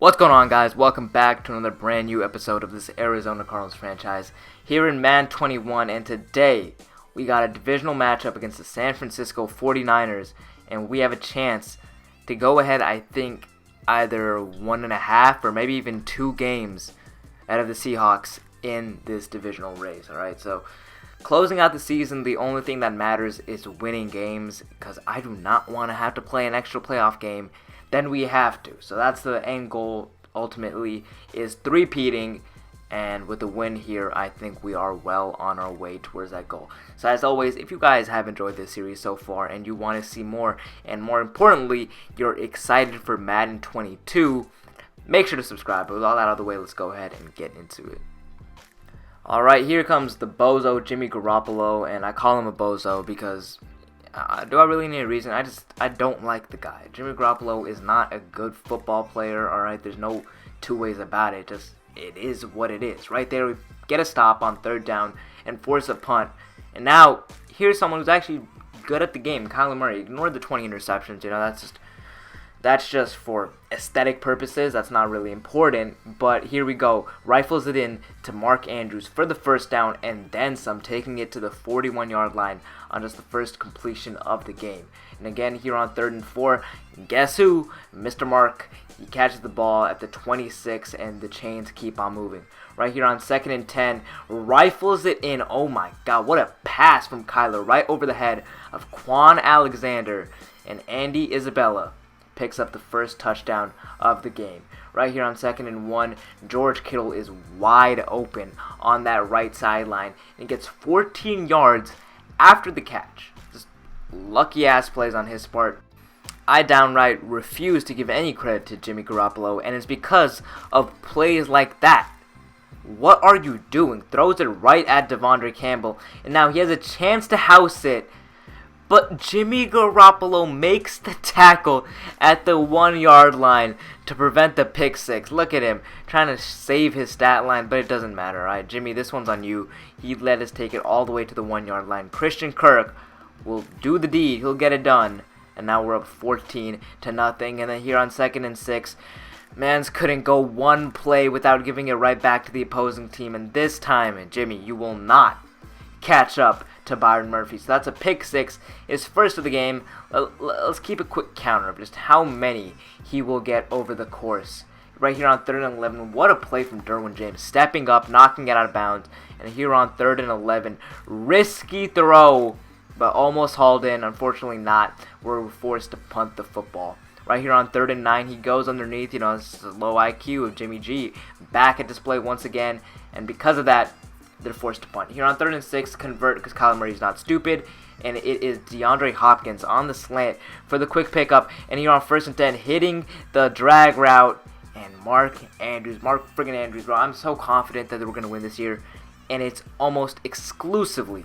What's going on, guys? Welcome back to another brand new episode of this Arizona Cardinals franchise here in Madden 21, and today we got a divisional matchup against the San Francisco 49ers, and we have a chance to go ahead, I think, either 1.5 or maybe even 2 games out of the Seahawks in this divisional race, alright? So, closing out the season, the only thing that matters is winning games, because I do not want to have to play an extra playoff game. Then we have to. So that's the end goal, ultimately, is three-peating. And with the win here, I think we are well on our way towards that goal. So as always, if you guys have enjoyed this series so far and you want to see more, and more importantly, you're excited for Madden 22, make sure to subscribe. But with all that out of the way, let's go ahead and get into it. Alright, here comes the bozo, Jimmy Garoppolo, and I call him a bozo because... do I really need a reason? I don't like the guy. Jimmy Garoppolo is not a good football player, alright? There's no two ways about it. It is what it is. Right there, we get a stop on third down and force a punt. And now, here's someone who's actually good at the game, Kyler Murray. Ignore the 20 interceptions, that's just for aesthetic purposes. That's not really important. But here we go. Rifles it in to Mark Andrews for the first down and then some, taking it to the 41-yard line on just the first completion of the game. And again, here on 3rd and 4, guess who? Mr. Mark. He catches the ball at the 26 and the chains keep on moving. Right here on 2nd and 10, rifles it in. Oh my God, what a pass from Kyler right over the head of Quan Alexander, and Andy Isabella picks up the first touchdown of the game. Right here on 2nd and 1, George Kittle is wide open on that right sideline and gets 14 yards after the catch. Just lucky ass plays on his part. I downright refuse to give any credit to Jimmy Garoppolo, and it's because of plays like that. What are you doing? Throws it right at Devondre Campbell, and now he has a chance to house it. But Jimmy Garoppolo makes the tackle at the 1-yard line to prevent the pick six. Look at him trying to save his stat line, but it doesn't matter. All right, Jimmy, this one's on you. He let us take it all the way to the 1-yard line. Christian Kirk will do the deed. He'll get it done. And now we're up 14-0. And then here on 2nd and 6, Mans couldn't go one play without giving it right back to the opposing team. And this time, Jimmy, you will not catch up to Byron Murphy. So that's a pick six, his first of the game. Let's keep a quick counter of just how many he will get over the course. Right here on 3rd and 11, what a play from Derwin James, stepping up, knocking it out of bounds. And here on 3rd and 11, risky throw, but almost hauled in. Unfortunately not. We're forced to punt the football. Right here on 3rd and 9, he goes underneath, it's a low IQ of Jimmy G. Back at display once again, and because of that, they're forced to punt. Here on 3rd and 6, convert because Kyler Murray's not stupid, and it is DeAndre Hopkins on the slant for the quick pickup. And here on 1st and 10, hitting the drag route, and Mark friggin' Andrews, bro. I'm so confident that we're gonna win this year, and it's almost exclusively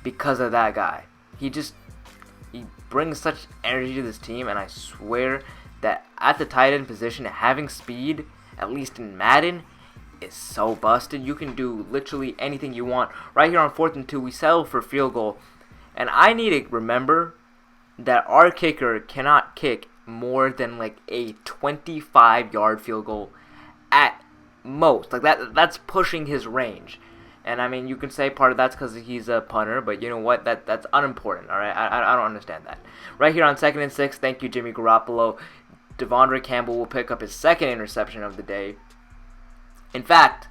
because of that guy. He brings such energy to this team, and I swear that at the tight end position, having speed, at least in Madden, is so busted. You can do literally anything you want. Right here on 4th and 2, we settle for field goal. And I need to remember that our kicker cannot kick more than like a 25-yard field goal at most. Like that's pushing his range. And I mean, you can say part of that's because he's a punter, but you know what? That's unimportant, all right? I don't understand that. Right here on 2nd and 6, thank you, Jimmy Garoppolo. Devondre Campbell will pick up his second interception of the day. In fact,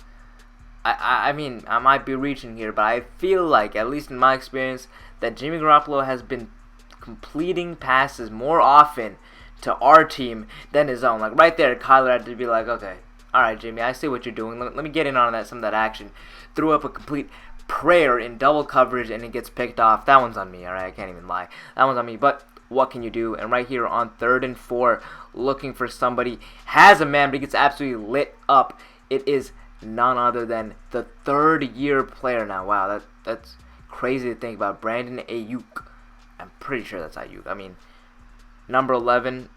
I mean, I might be reaching here, but I feel like, at least in my experience, that Jimmy Garoppolo has been completing passes more often to our team than his own. Like right there, Kyler had to be like, okay, all right, Jimmy, I see what you're doing. Let me get in on some of that action. Threw up a complete prayer in double coverage, and it gets picked off. That one's on me, all right? I can't even lie. That one's on me, but what can you do? And right here on 3rd and 4, looking for somebody, has a man, but he gets absolutely lit up. It is none other than the 3rd-year player now. Wow, that's crazy to think about. Brandon Ayuk. I'm pretty sure that's Ayuk. I mean, number 11,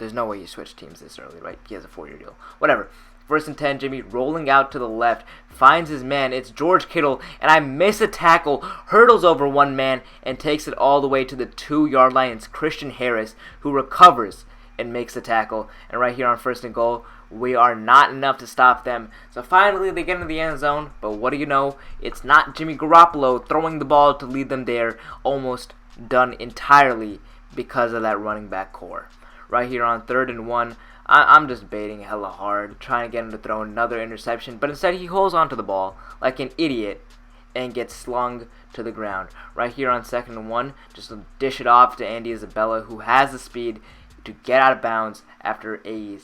there's no way you switch teams this early, right? He has a 4-year deal. Whatever. 1st and 10, Jimmy rolling out to the left, finds his man. It's George Kittle, and I miss a tackle, hurdles over one man, and takes it all the way to the 2-yard line. It's Christian Harris who recovers and makes the tackle. And right here on 1st and goal, we are not enough to stop them. So finally they get into the end zone, but what do you know? It's not Jimmy Garoppolo throwing the ball to lead them there. Almost done entirely because of that running back core. Right here on 3rd and 1, I'm just baiting hella hard, trying to get him to throw another interception, but instead he holds onto the ball like an idiot and gets slung to the ground. Right here on 2nd and 1, just dish it off to Andy Isabella, who has the speed to get out of bounds after a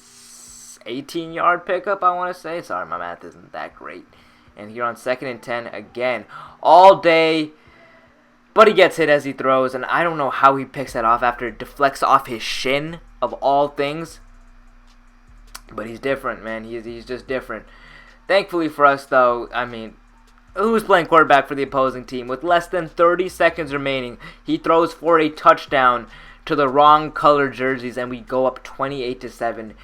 18-yard pickup, I want to say. Sorry, my math isn't that great. And here on 2nd and 10, again, all day, but he gets hit as he throws, and I don't know how he picks that off after it deflects off his shin, of all things. But he's different, man. He's just different. Thankfully for us, though, I mean, who's playing quarterback for the opposing team? With less than 30 seconds remaining, he throws for a touchdown to the wrong color jerseys, and we go up 28-7.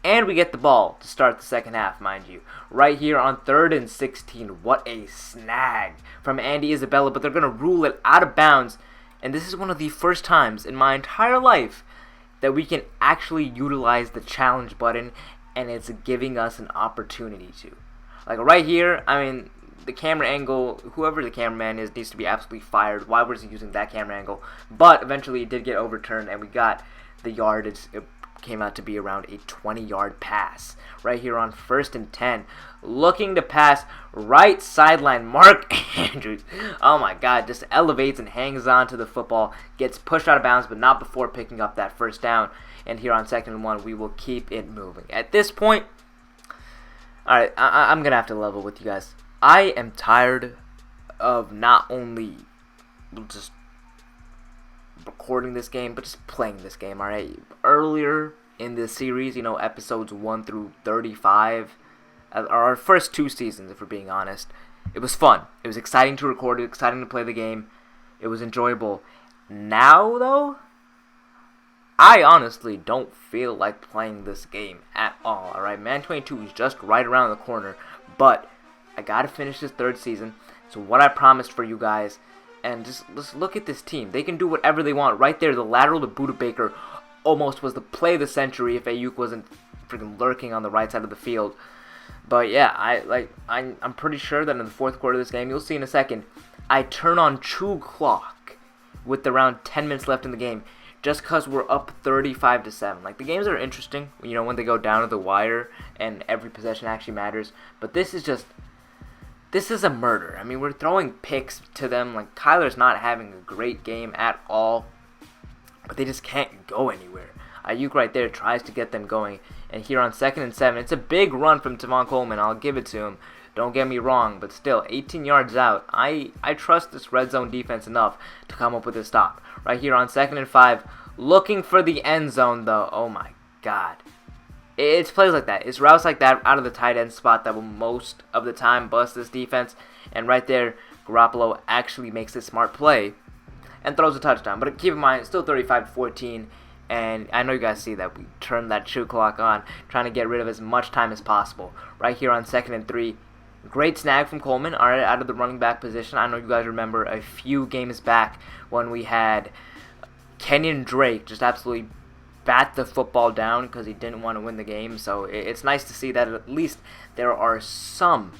And we get the ball to start the second half, mind you. Right here on 3rd and 16. What a snag from Andy Isabella, but they're going to rule it out of bounds. And this is one of the first times in my entire life that we can actually utilize the challenge button, and it's giving us an opportunity to. Like right here, I mean, the camera angle, whoever the cameraman is, needs to be absolutely fired. Why was he using that camera angle? But eventually it did get overturned, and we got the yardage. It came out to be around a 20-yard pass. Right here on 1st and 10, looking to pass right sideline. Mark Andrews, oh my god, just elevates and hangs on to the football, gets pushed out of bounds, but not before picking up that 1st down. And here on 2nd and 1, we will keep it moving. At this point, alright, I'm going to have to level with you guys. I am tired of not only just recording this game, but just playing this game, alright? Earlier in this series, you know, episodes 1 through 35, our first 2 seasons, if we're being honest, it was fun. It was exciting to record, it was exciting to play the game, it was enjoyable. Now, though, I honestly don't feel like playing this game at all, alright? Man 22 is just right around the corner, but I gotta finish this 3rd season, so what I promised for you guys, and just look at this team. They can do whatever they want. Right there, the lateral to Buda Baker almost was the play of the century if Ayuk wasn't freaking lurking on the right side of the field. But yeah, I'm pretty sure that in the 4th quarter of this game, you'll see in a second, I turn on true clock with around 10 minutes left in the game, just because we're up 35-7. Like, the games are interesting, you know, when they go down to the wire and every possession actually matters. But this is a murder. I mean, we're throwing picks to them. Like, Kyler's not having a great game at all, but they just can't go anywhere. Ayuk right there tries to get them going. And here on 2nd and 7, it's a big run from Tavon Coleman. I'll give it to him. Don't get me wrong, but still, 18 yards out. I trust this red zone defense enough to come up with a stop. Right here on 2nd and 5, looking for the end zone, though. Oh, my God. It's plays like that. It's routes like that out of the tight end spot that will most of the time bust this defense. And right there, Garoppolo actually makes a smart play and throws a touchdown. But keep in mind, it's still 35-14. And I know you guys see that we turned that shoe clock on, trying to get rid of as much time as possible. Right here on 2nd and 3, great snag from Coleman, all right, out of the running back position. I know you guys remember a few games back when we had Kenyon Drake just absolutely bat the football down because he didn't want to win the game. So it's nice to see that at least there are some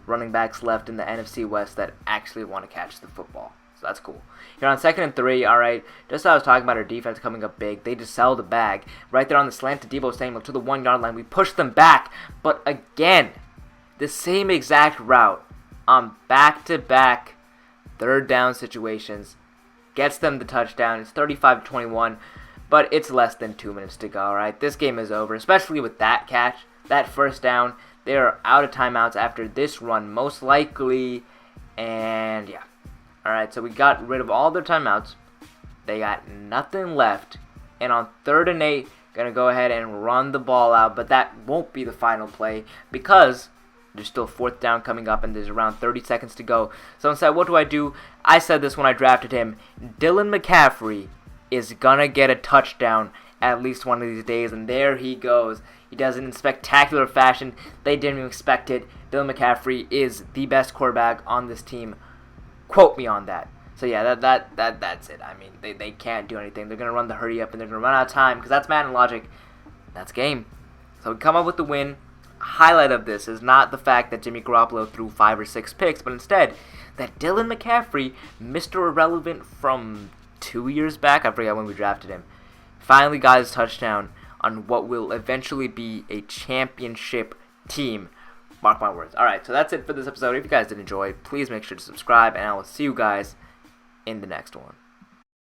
running backs left in the NFC West that actually want to catch the football. So that's cool. Here on 2nd and 3, all right, just as I was talking about our defense coming up big, they just sell the bag. Right there on the slant to Deebo Samuel to the 1-yard line. We push them back, but again, the same exact route on back-to-back 3rd down situations gets them the touchdown. It's 35-21. But it's less than 2 minutes to go, alright? This game is over, especially with that catch, that 1st down. They are out of timeouts after this run, most likely. And yeah. Alright, so we got rid of all their timeouts. They got nothing left. And on 3rd and 8, going to go ahead and run the ball out. But that won't be the final play because there's still 4th down coming up and there's around 30 seconds to go. So instead, what do? I said this when I drafted him. Dylan McCaffrey is gonna get a touchdown at least one of these days, and there he goes. He does it in spectacular fashion. They didn't even expect it. Dylan McCaffrey is the best quarterback on this team. Quote me on that. So yeah, that's it. I mean, they can't do anything. They're gonna run the hurry up and they're gonna run out of time because that's Madden logic. That's game. So we come up with the win. Highlight of this is not the fact that Jimmy Garoppolo threw 5 or 6 picks, but instead that Dylan McCaffrey, Mr. Irrelevant from 2 years back, I forget when we drafted him, finally got his touchdown on what will eventually be a championship team. Mark my words. Alright, so that's it for this episode. If you guys did enjoy, please make sure to subscribe, and I will see you guys in the next one.